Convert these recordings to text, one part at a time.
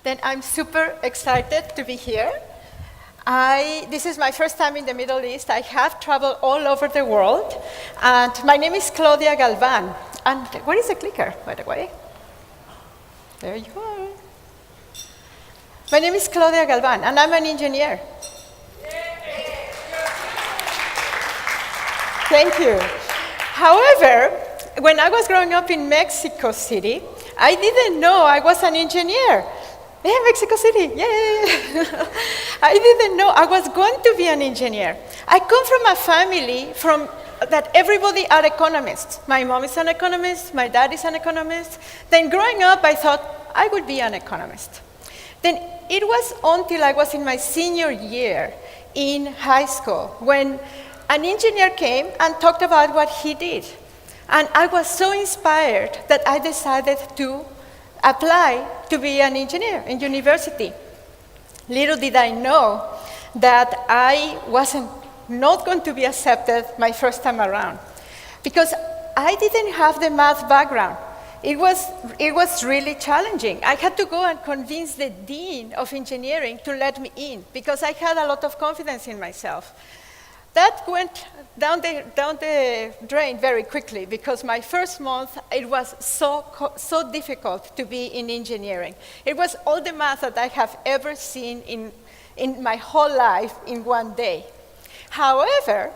Then I'm super excited to be here. This is my first time in the Middle East. I have traveled all over the world. And my name is Claudia Galvan. And where is the clicker, by the way? There you are. My name is Claudia Galvan, and I'm an engineer. Thank you. However, when I was growing up in Mexico City, I didn't know I was an engineer. Yeah, Mexico City, yay! I didn't know I was going to be an engineer. I come from a family that everybody are economists. My mom is an economist, my dad is an economist. Then growing up, I thought I would be an economist. Then it was until I was in my senior year in high school when an engineer came and talked about what he did. And I was so inspired that I decided to apply to be an engineer in university. Little did I know that I wasn't not going to be accepted my first time around because I didn't have the math background. It was really challenging. I had to go and convince the dean of engineering to let me in because I had a lot of confidence in myself. That went down the drain very quickly because my first month, it was so difficult to be in engineering. It was all the math that I have ever seen in my whole life in one day. However,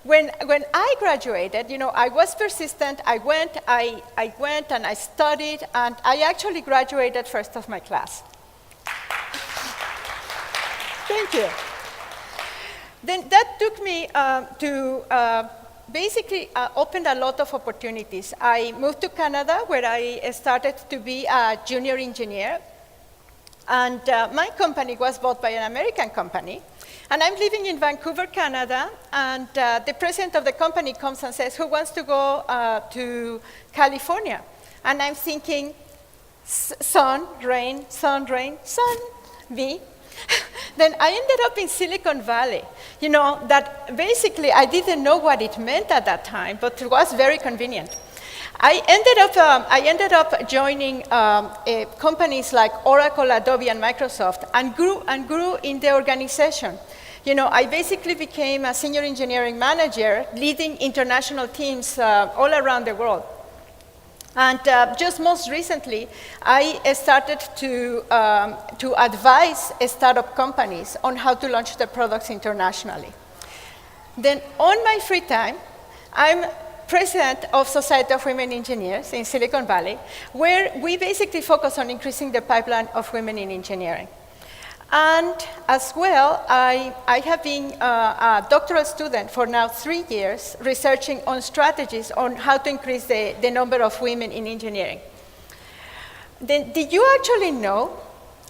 when I graduated, I was persistent. I went and I studied, and I actually graduated first of my class. Thank you. Then that took me to basically opened a lot of opportunities. I moved to Canada where I started to be a junior engineer. And my company was bought by an American company. And I'm living in Vancouver, Canada. And the president of the company comes and says, who wants to go to California? And I'm thinking, sun, rain, me. Then I ended up in Sillicon Valley. That basically I didn't know what it meant at that time, but it was very convenient. I ended up joining companies like Oracle, Adobe, and Microsoft, and grew in the organization. I basically became a senior engineering manager, leading international teams all around the world. And just most recently, I started to advise startup companies on how to launch their products internationally. Then on my free time, I'm president of Society of Women Engineers in Silicon Valley, where we basically focus on increasing the pipeline of women in engineering. And as well, I have been a doctoral student for now 3 years, researching on strategies on how to increase the number of women in engineering. Then, did you actually know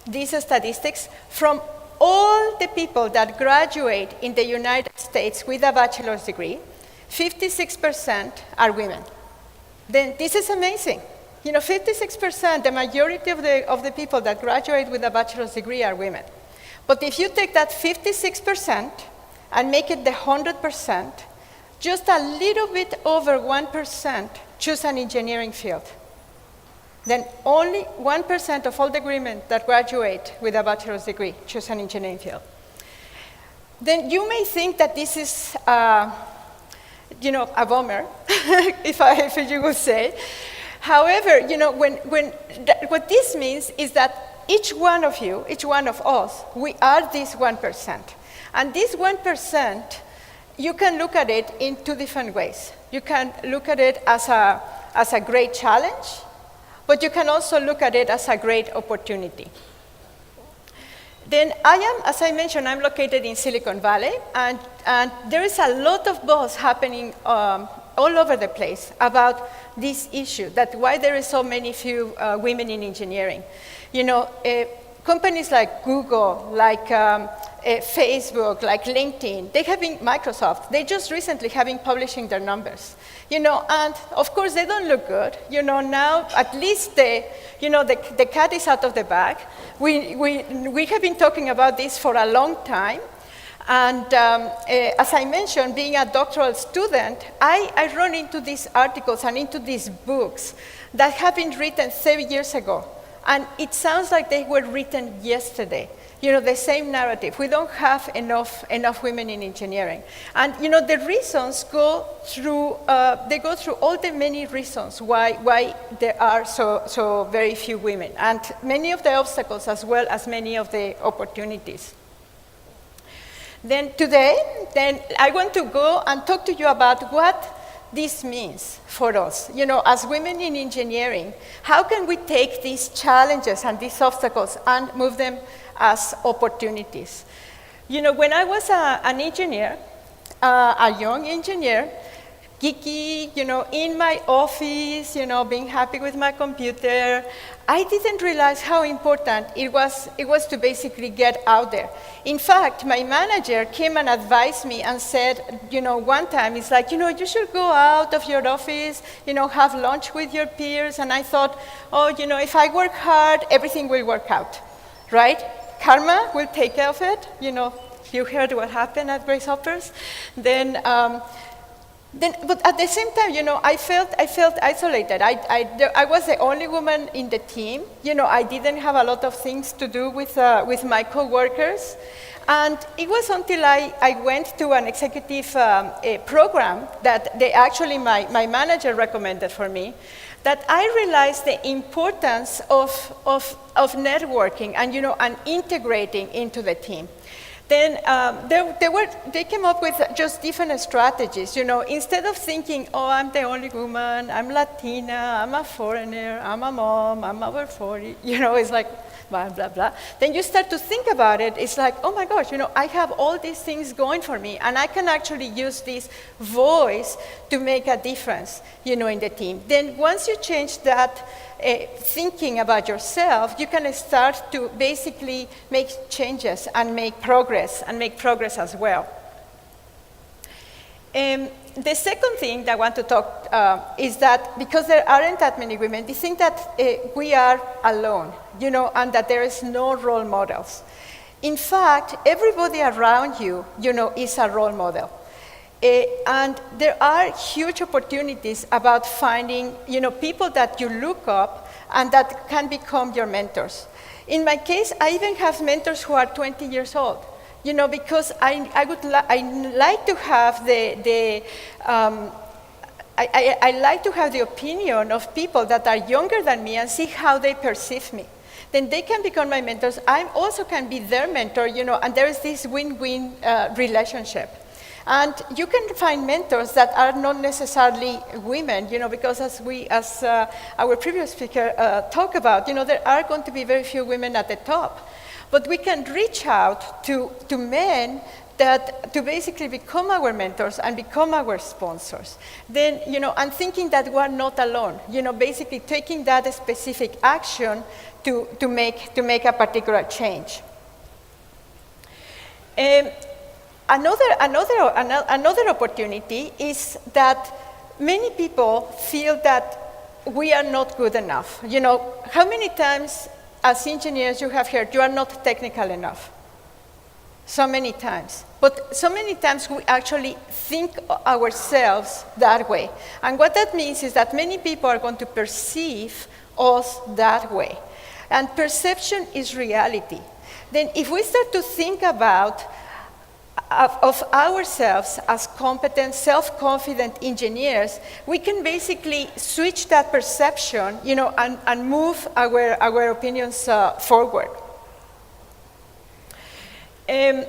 these statistics? From all the people that graduate in the United States with a bachelor's degree, 56% are women. Then this is amazing. 56%, the majority of the people that graduate with a bachelor's degree are women. But if you take that 56% and make it the 100%, just a little bit over 1% choose an engineering field. Then only 1% of all the women that graduate with a bachelor's degree choose an engineering field. Then you may think that this is a bummer, if you would say. However, what this means is that each one of you, each one of us, we are this 1%. And this 1%, you can look at it in two different ways. You can look at it as a great challenge, but you can also look at it as a great opportunity. Then as I mentioned, I'm located in Silicon Valley, and there is a lot of buzz happening all over the place about this issue, that why there is so few women in engineering. Companies like Google, like Facebook, like LinkedIn, Microsoft, they just recently have been publishing their numbers. And of course they don't look good. Now at least the cat is out of the bag. We have been talking about this for a long time. And as I mentioned, being a doctoral student, I run into these articles and into these books that have been written 7 years ago. And it sounds like they were written yesterday. The same narrative. We don't have enough women in engineering. And, the reasons go through all the many reasons why there are so very few women, and many of the obstacles as well as many of the opportunities. Then I want to go and talk to you about what this means for us. As women in engineering, how can we take these challenges and these obstacles and move them as opportunities? When I was an engineer, a young engineer, geeky, in my office, being happy with my computer, I didn't realize how important it was to basically get out there. In fact, my manager came and advised me and said, one time, it's like, you should go out of your office, have lunch with your peers. And I thought, if I work hard, everything will work out, right? Karma will take care of it. You heard what happened at Grace Hoppers. But at the same time, I felt isolated. I was the only woman in the team. I didn't have a lot of things to do with my coworkers. And it was until I went to an executive program that my manager recommended for me, that I realized the importance of networking and, and integrating into the team. Then they came up with just different strategies. Instead of thinking, I'm the only woman, I'm Latina, I'm a foreigner, I'm a mom, I'm over 40, it's like blah, blah, blah. Then you start to think about it, it's like, oh my gosh, I have all these things going for me, and I can actually use this voice to make a difference, in the team. Then once you change that thinking about yourself, you can start to basically make changes and make progress as well. The second thing that I want to talk is that because there aren't that many women, they think that we are alone, and that there is no role models. In fact, everybody around you, is a role model. And there are huge opportunities about finding, people that you look up and that can become your mentors. In my case, I even have mentors who are 20 years old, because I like to have I like to have the opinion of people that are younger than me and see how they perceive me. Then they can become my mentors. I also can be their mentor, and there is this win-win relationship. And you can find mentors that are not necessarily women, because as our previous speaker talked about, there are going to be very few women at the top. But we can reach out to men to basically become our mentors and become our sponsors. Then, and thinking that we're not alone, basically taking that specific action to make a particular change. Another opportunity is that many people feel that we are not good enough. How many times as engineers you have heard, you are not technical enough? So many times. But so many times we actually think ourselves that way. And what that means is that many people are going to perceive us that way. And perception is reality. Then if we start to think about of ourselves as competent, self-confident engineers, we can basically switch that perception, and move our opinions forward. And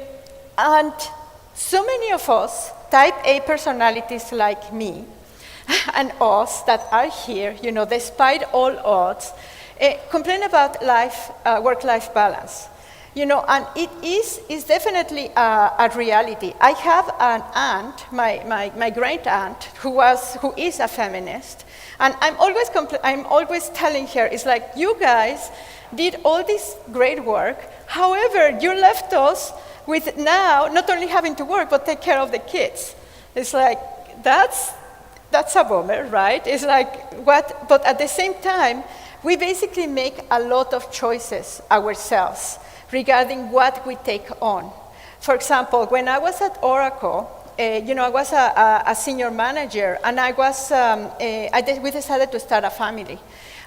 so many of us, type A personalities like me, and us that are here, despite all odds, complain about work-life balance. And it is definitely a reality. I have an aunt, my great aunt, who is a feminist, and I'm always telling her, it's like, you guys did all this great work. However, you left us with now not only having to work but take care of the kids. It's like that's a bummer, right? It's like what? But at the same time, we basically make a lot of choices ourselves regarding what we take on. For example, when I was at Oracle, I was a senior manager, and we decided to start a family.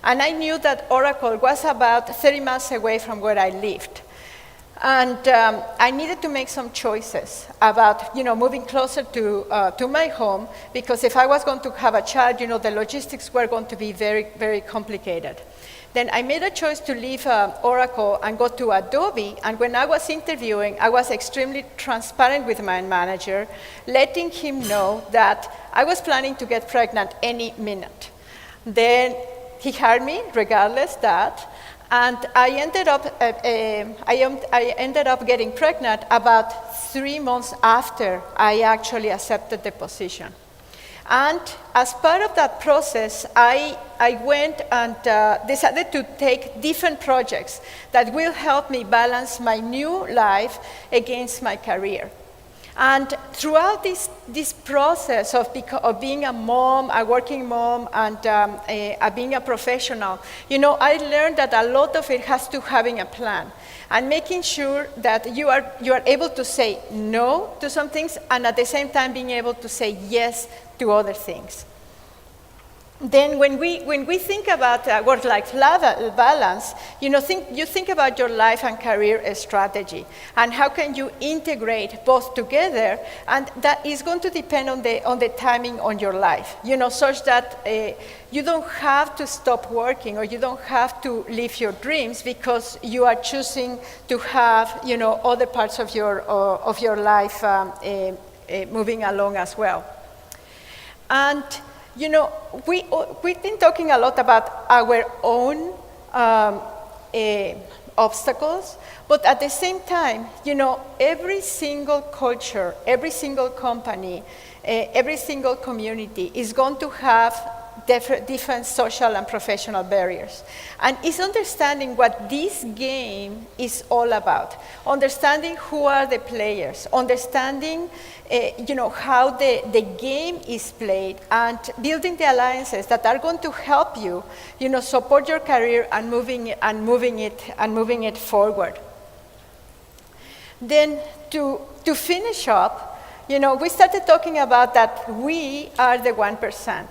And I knew that Oracle was about 30 miles away from where I lived. And I needed to make some choices about, moving closer to my home, because if I was going to have a child, the logistics were going to be very, very complicated. Then I made a choice to leave Oracle and go to Adobe. And when I was interviewing, I was extremely transparent with my manager, letting him know that I was planning to get pregnant any minute. Then he hired me, regardless that. And I ended up getting pregnant about 3 months after I actually accepted the position. And as part of that process, I went and decided to take different projects that will help me balance my new life against my career. And throughout this process of being a mom, a working mom, and being a professional, I learned that a lot of it has to having a plan and making sure that you are able to say no to some things and at the same time being able to say yes to other things. Then when we think about work-life balance, you think about your life and career strategy and how can you integrate both together, and that is going to depend on the timing on your life, such that you don't have to stop working or you don't have to live your dreams because you are choosing to have other parts of your life moving along as well. And we've been talking a lot about our own obstacles, but at the same time, every single culture, every single company, every single community is going to have different social and professional barriers. And it's understanding what this game is all about, understanding who are the players, understanding how the game is played, and building the alliances that are going to help you, support your career and moving it forward. Then to finish up, we started talking about that we are the 1%.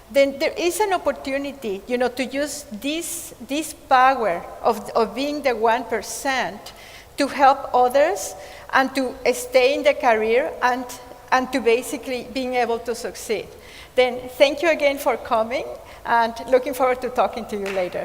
Then there is an opportunity, to use this power of being the 1% to help others and to stay in the career and to basically being able to succeed. Then thank you again for coming and looking forward to talking to you later.